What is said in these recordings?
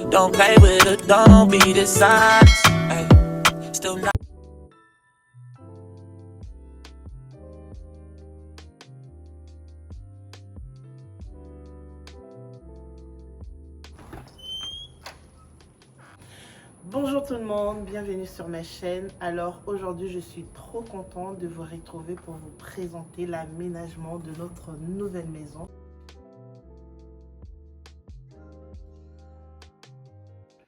Don't play with her, don't be dishonest. Ay, still not. Bonjour tout le monde, bienvenue sur ma chaîne. Alors aujourd'hui je suis trop contente de vous retrouver pour vous présenter l'aménagement de notre nouvelle maison.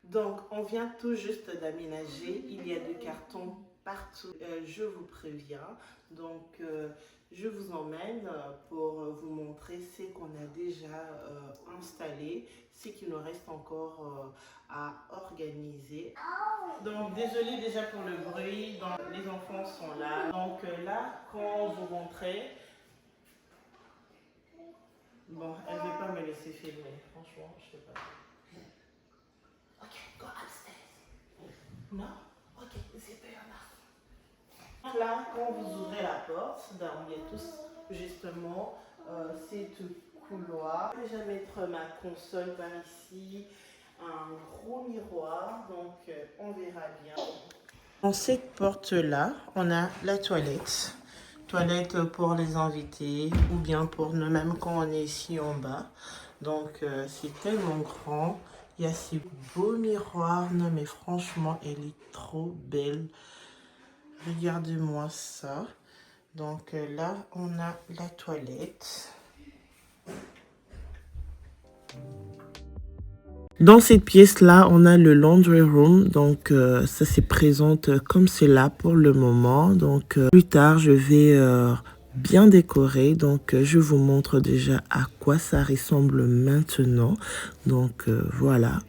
Donc on vient tout juste d'aménager, il y a du carton partout, je vous préviens. Donc je vous emmène pour vous montrer ce qu'on a déjà installé, ce qu'il nous reste encore à organiser. Donc désolé déjà pour le bruit, donc, les enfants sont là. Donc là, quand vous rentrez, bon, elle ne veut pas me laisser filmer, franchement, je sais pas. Ok, go upstairs. Non? Ok, c'est pas enough. Là, quand vous ouvrez la porte, donc, il y a tous justement ces tout couloirs. Je vais mettre ma console par ici, un gros miroir, donc on verra bien. Dans cette porte-là, on a la toilette. Toilette pour les invités ou bien pour nous-mêmes quand on est ici en bas. Donc c'est tellement grand. Il y a ces beaux miroirs. Non mais franchement, elle est trop belle. Regardez-moi ça. Donc là, on a la toilette. Dans cette pièce-là, on a le laundry room, donc ça se présente comme c'est là pour le moment. Donc plus tard, je vais bien décorer, donc je vous montre déjà à quoi ça ressemble maintenant. Donc voilà.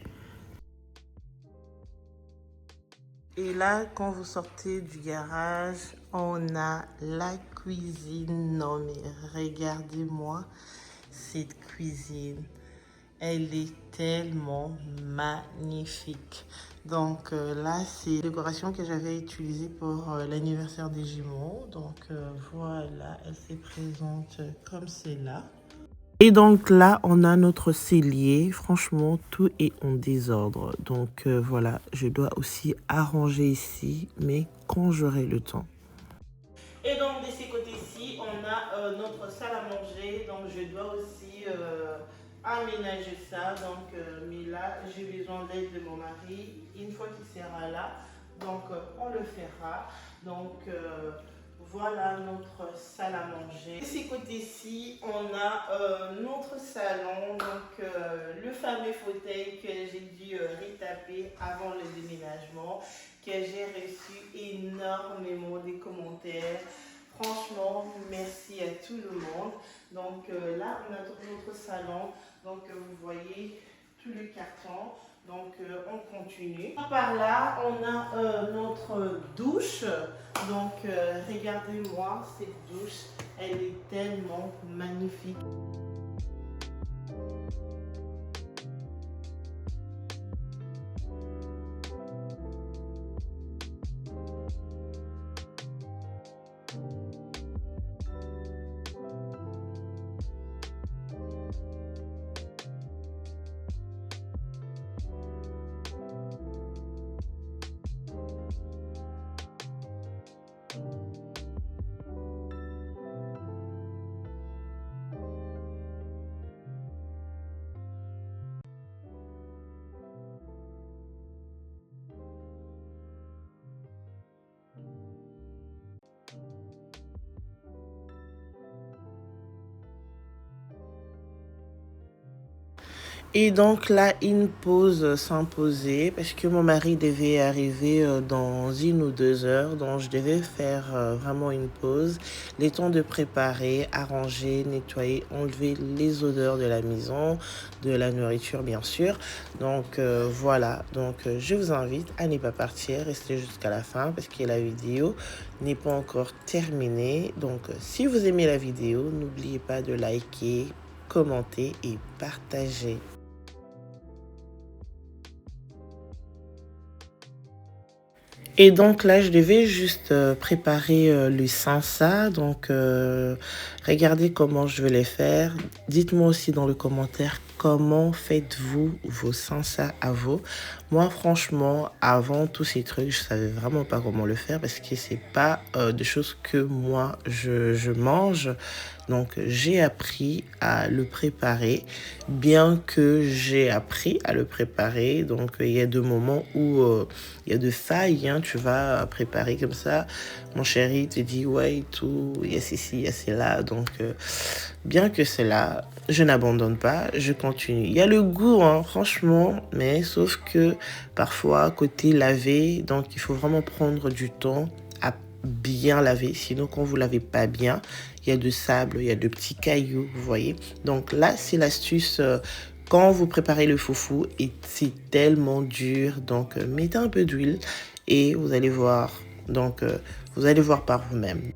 Et là, quand vous sortez du garage, on a la cuisine. Non mais regardez-moi cette cuisine. Elle est tellement magnifique. Donc là, c'est la décoration que j'avais utilisée pour l'anniversaire des jumeaux. Donc voilà, elle se présente comme c'est là. Et donc là, on a notre cellier. Franchement, tout est en désordre. Donc voilà, je dois aussi arranger ici, mais quand j'aurai le temps. Et donc de ces côtés-ci, on a notre salle à manger. Donc je dois aussi aménager ça. Donc, mais là, j'ai besoin d'aide de mon mari. Une fois qu'il sera là, donc on le fera. Donc voilà notre salle à manger. De ces côtés-ci, on a notre salon. Donc le fameux fauteuil que j'ai dû retaper avant le déménagement, que j'ai reçu énormément de commentaires. Franchement, merci à tout le monde. Donc là, on a notre salon. Donc vous voyez tout le carton. Donc on continue. Par là, on a notre douche. Donc regardez-moi cette douche. Elle est tellement magnifique. Et donc là, une pause s'imposait parce que mon mari devait arriver dans 1 ou 2 heures. Donc je devais faire vraiment une pause. Les temps de préparer, arranger, nettoyer, enlever les odeurs de la maison, de la nourriture bien sûr. Donc voilà, donc je vous invite à ne pas partir, rester jusqu'à la fin parce que la vidéo n'est pas encore terminée. Donc si vous aimez la vidéo, n'oubliez pas de liker, commenter et partager. Et donc là, je devais juste préparer le salsa. Donc, regardez comment je vais les faire. Dites-moi aussi dans le commentaire comment faites-vous vos salsa à vous. Moi, franchement, avant tous ces trucs, je savais vraiment pas comment le faire parce que c'est pas des choses que moi je mange. Donc, j'ai appris à le préparer, bien que j'ai appris à le préparer. Donc, il y a des moments où il y a de failles, hein, tu vas préparer comme ça. Mon chéri te dit, ouais, et tout, il y a ceci, il y a cela. Donc, bien que c'est là, je n'abandonne pas, je continue. Il y a le goût, hein, franchement, mais sauf que parfois, côté laver, donc il faut vraiment prendre du temps à bien laver. Sinon, quand vous lavez pas bien, il y a de sable, il y a de petits cailloux, vous voyez. Donc là, c'est l'astuce quand vous préparez le foufou et c'est tellement dur. Donc, mettez un peu d'huile et vous allez voir. Donc, vous allez voir par vous-même.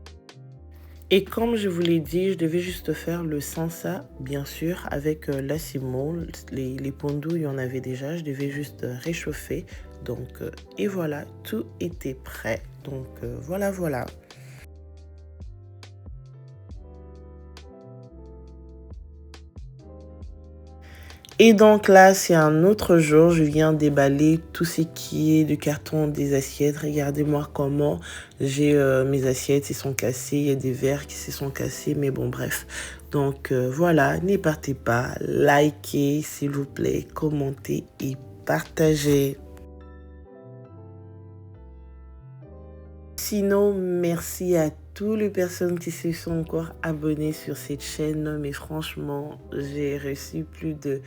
Et comme je vous l'ai dit, je devais juste faire le salsa, bien sûr, avec la semoule. Les pondous, il y en avait déjà. Je devais juste réchauffer. Donc, et voilà, tout était prêt. Donc, voilà, voilà. Et donc là, c'est un autre jour. Je viens déballer tout ce qui est du carton des assiettes. Regardez-moi comment j'ai mes assiettes. Ils sont cassés. Il y a des verres qui se sont cassés. Mais bon, bref. Donc voilà, n'y partez pas. Likez, s'il vous plaît. Commentez et partagez. Sinon, merci à toutes les personnes qui se sont encore abonnées sur cette chaîne. Mais franchement, j'ai reçu plus de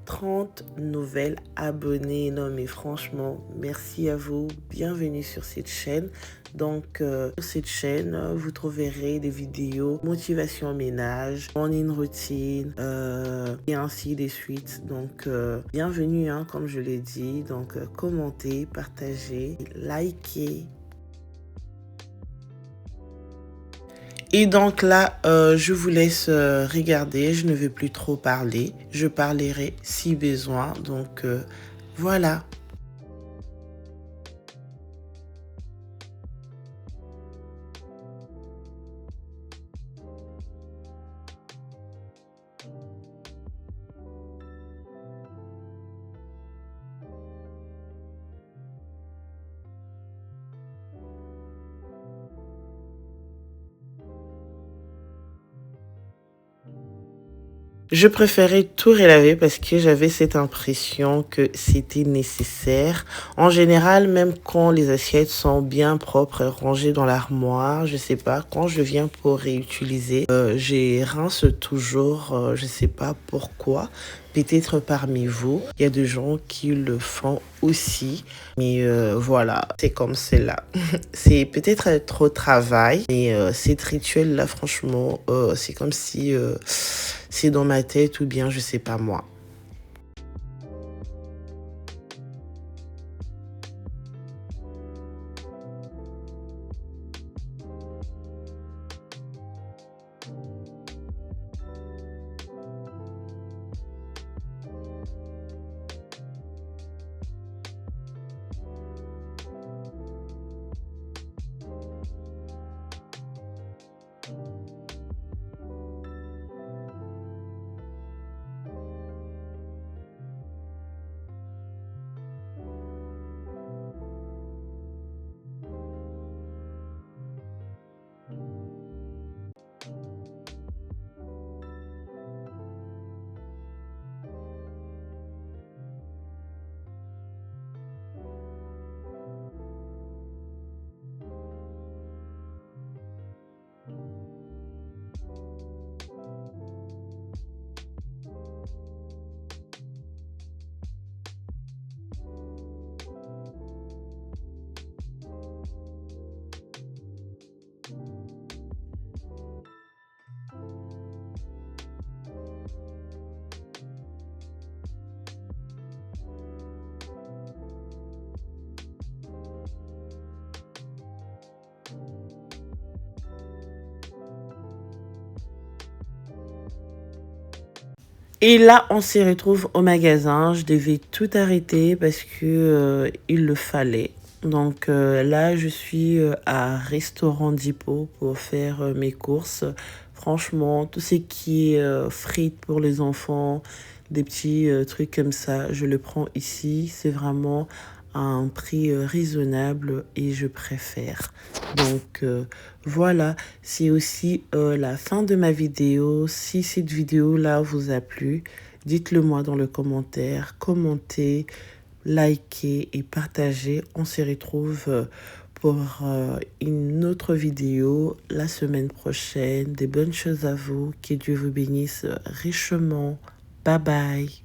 30 nouvelles abonnés. Non, mais franchement, merci à vous. Bienvenue sur cette chaîne. Donc, sur cette chaîne, vous trouverez des vidéos motivation ménage, morning routine et ainsi de suite. Donc, bienvenue, hein, comme je l'ai dit. Donc, commentez, partagez, likez. Et donc là, je vous laisse regarder. Je ne vais plus trop parler. Je parlerai si besoin. Donc, voilà. Je préférais tout relaver parce que j'avais cette impression que c'était nécessaire. En général, même quand les assiettes sont bien propres et rangées dans l'armoire, je sais pas, quand je viens pour réutiliser, j'ai rince toujours, je sais pas pourquoi. Peut-être parmi vous, il y a des gens qui le font aussi. Mais voilà, c'est comme c'est là. C'est peut-être trop travail, mais cette rituel-là, franchement, c'est comme si c'est dans ma tête ou bien je sais pas moi. Et là, on se retrouve au magasin. Je devais tout arrêter parce que il le fallait. Donc là, je suis à Restaurant Depot pour faire mes courses. Franchement, tout ce qui est frites pour les enfants, des petits trucs comme ça, je le prends ici. C'est vraiment à un prix raisonnable et je préfère. Donc voilà, c'est aussi la fin de ma vidéo. Si cette vidéo-là vous a plu, dites-le moi dans le commentaire, commentez, likez et partagez. On se retrouve pour une autre vidéo la semaine prochaine. Des bonnes choses à vous. Que Dieu vous bénisse richement. Bye bye.